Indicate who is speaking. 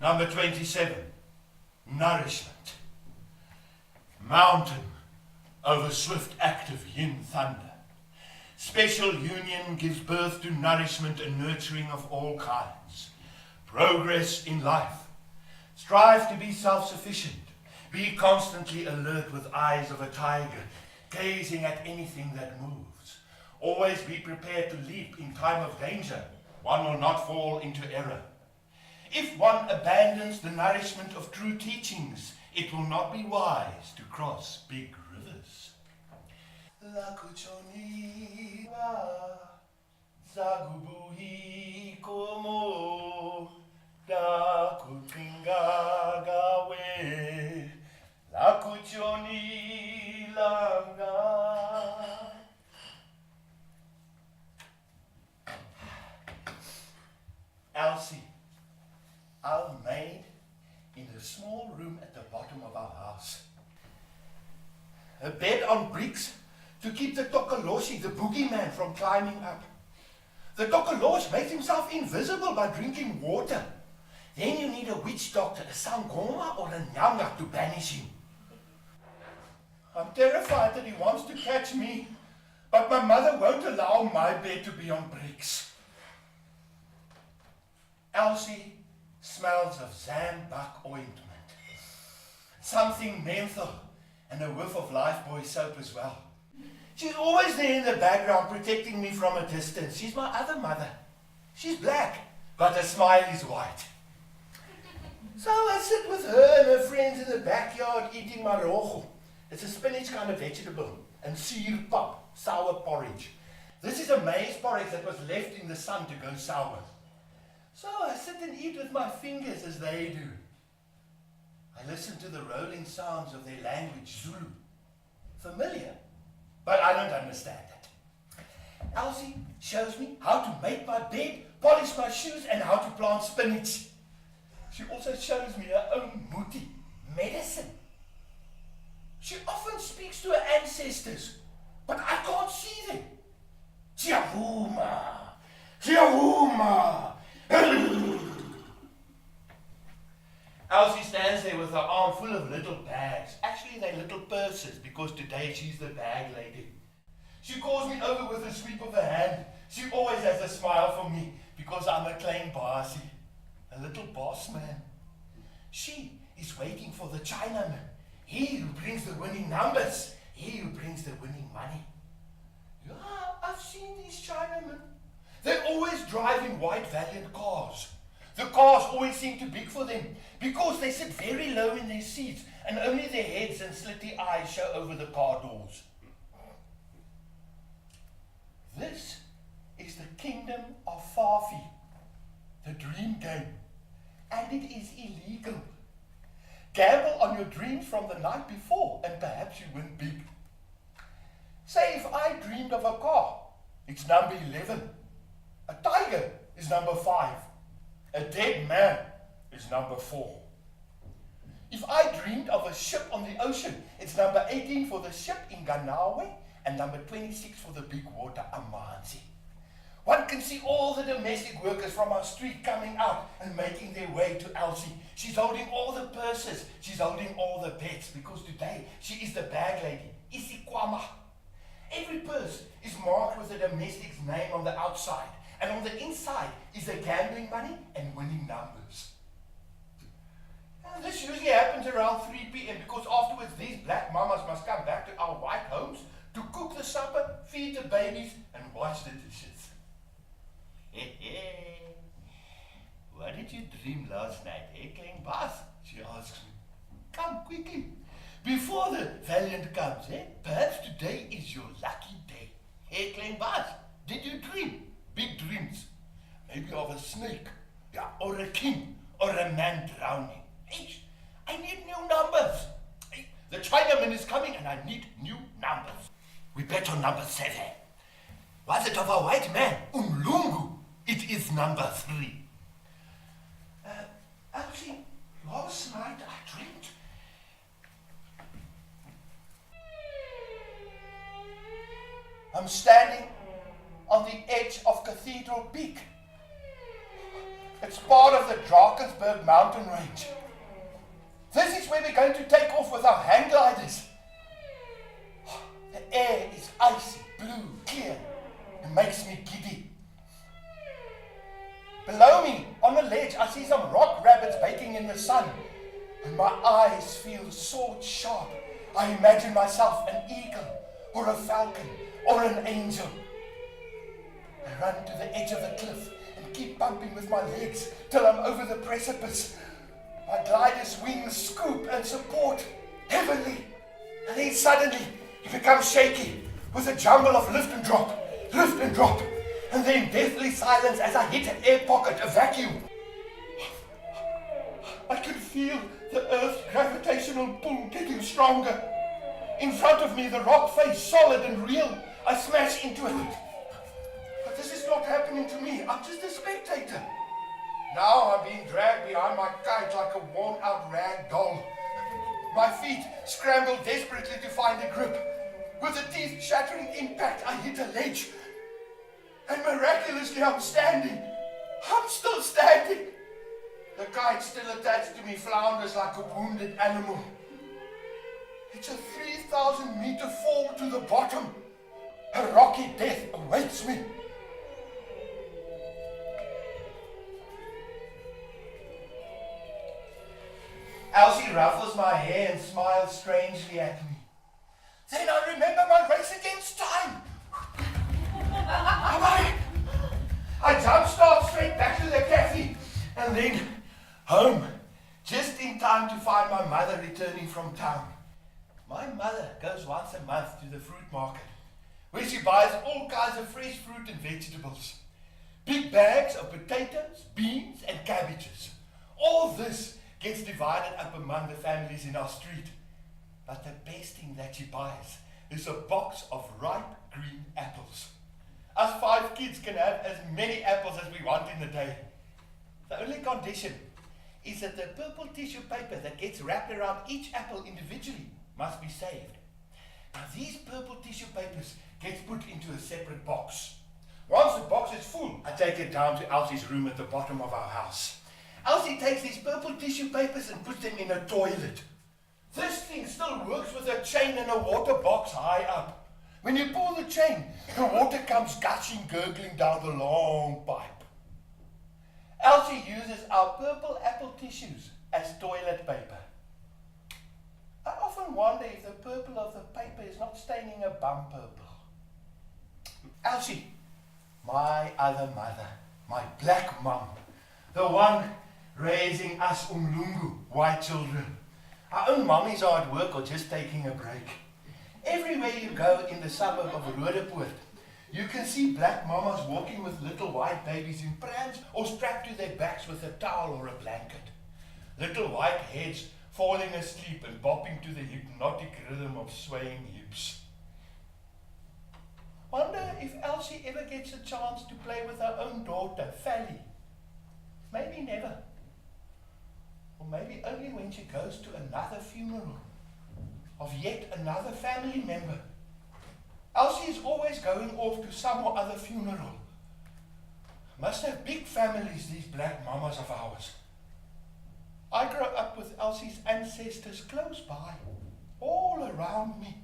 Speaker 1: Number 27, nourishment. Mountain over swift active yin thunder. Special union gives birth to nourishment and nurturing of all kinds. Progress in life. Strive to be self-sufficient. Be constantly alert with eyes of a tiger, gazing at anything that moves. Always be prepared to leap in time of danger. One will not fall into error. If one abandons the nourishment of true teachings, it will not be wise to cross big rivers. Zagubuhi komo da kupinga gawe la kuchoni langa. Elsie, our maid, in a small room at the bottom of our house. A bed on bricks to keep the tokoloshi, the boogeyman, from climbing up. The tokolosh makes himself invisible by drinking water. Then you need a witch doctor, a sangoma or a nyanga to banish him. I'm terrified that he wants to catch me, but my mother won't allow my bed to be on bricks. Elsie smells of zambuk ointment, something menthol, and a whiff of Lifebuoy soap as well. She's always there in the background, protecting me from a distance. She's my other mother. She's black, but her smile is white. So I sit with her and her friends in the backyard eating marrogo. It's a spinach kind of vegetable, and suurpap, sour porridge. This is a maize porridge that was left in the sun to go sour. So I sit and eat with my fingers as they do. I listen to the rolling sounds of their language, Zulu. Familiar, but I don't understand it. Elsie shows me how to make my bed, polish my shoes, and how to plant spinach. She also shows me her own muti, medicine. She often speaks to her ancestors, but I can't see them. Chiavuma, Chiavuma. Elsie stands there with her arm full of little bags. Actually, they're little purses, because today she's the bag lady. She calls me over with a sweep of her hand. She always has a smile for me, because I'm a klein baasie, a little boss man. She is waiting for the Chinaman, he who brings the winning numbers, he who brings the winning money. Yeah, I've seen these Chinamen. They always drive in white Valiant cars. The cars always seem too big for them because they sit very low in their seats and only their heads and slitty eyes show over the car doors. This is the kingdom of FAFI, the dream game, and it is illegal. Gamble on your dreams from the night before and perhaps you win big. Say if I dreamed of a car, it's number 11. A tiger is number 5. A dead man is number 4. If I dreamed of a ship on the ocean, it's number 18 for the ship in Ganawe and number 26 for the big water Amanzi. One can see all the domestic workers from our street coming out and making their way to Elsie. She's holding all the purses, she's holding all the bets, because today she is the bag lady, Isikwama. Every purse is marked with a domestic's name on the outside, and on the inside is the gambling money and winning numbers. Now, this usually happens around 3 p.m. because afterwards these black mamas must come back to our white homes to cook the supper, feed the babies, and wash the dishes. What did you dream last night, klein baas? She asks me. Come quickly, before the Valiant comes, Perhaps today is your lucky day. Klein baas, did you dream? Big dreams. Maybe of a snake, yeah, or a king, or a man drowning. I need new numbers. The Chinaman is coming and I need new numbers. We bet on number 7. Was it of a white man, Umlungu? It is number 3. Actually, last night I dreamt. I'm standing on the edge of Cathedral Peak. It's part of the Drakensberg mountain range. This is where we're going to take off with our hang gliders. The air is icy, blue, clear. It makes me giddy. Below me, on the ledge, I see some rock rabbits baking in the sun. And my eyes feel sword sharp. I imagine myself an eagle, or a falcon, or an angel. I run to the edge of the cliff and keep bumping with my legs till I'm over the precipice. My glider's wings scoop and support heavily. And then suddenly, it becomes shaky with a jumble of lift and drop, and then deathly silence as I hit an air pocket, a vacuum. I can feel the Earth's gravitational pull getting stronger. In front of me, the rock face, solid and real. I smash into it. But this is not happening to me. I'm just a spectator. Now I'm being dragged behind my kite like a worn-out rag doll. My feet scramble desperately to find a grip. With a teeth-shattering impact, I hit a ledge. And miraculously, I'm standing. I'm still standing. The kite still attached to me flounders like a wounded animal. It's a 3,000-meter fall to the bottom. A rocky death awaits me. Elsie ruffles my hair and smiles strangely at me. Then I remember my race against time. I jump-start straight back to the cafe and then home, just in time to find my mother returning from town. My mother goes once a month to the fruit market, where she buys all kinds of fresh fruit and vegetables. Big bags of potatoes, beans and cabbages. All this gets divided up among the families in our street. But the best thing that she buys is a box of ripe green apples. Us 5 kids can have as many apples as we want in a day. The only condition is that the purple tissue paper that gets wrapped around each apple individually must be saved. Now these purple tissue papers get put into a separate box. Once the box is full, I take it down to Elsie's room at the bottom of our house. Elsie takes these purple tissue papers and puts them in a toilet. This thing still works with a chain and a water box high up. When you pull the chain, the water comes gushing, gurgling down the long pipe. Elsie uses our purple apple tissues as toilet paper. I often wonder if the purple of the paper is not staining a bum purple. Elsie, my other mother, my black mum, the one raising us umlungu, white children. Our own mummies are at work or just taking a break. Everywhere you go in the suburb of Roodepoort, you can see black mamas walking with little white babies in prams or strapped to their backs with a towel or a blanket. Little white heads falling asleep and bopping to the hypnotic rhythm of swaying hips. Wonder if Elsie ever gets a chance to play with her own daughter, Fally. Maybe never. Or maybe only when she goes to another funeral of yet another family member. Elsie is always going off to some or other funeral. Must have big families, these black mamas of ours. I grew up with Elsie's ancestors close by, all around me.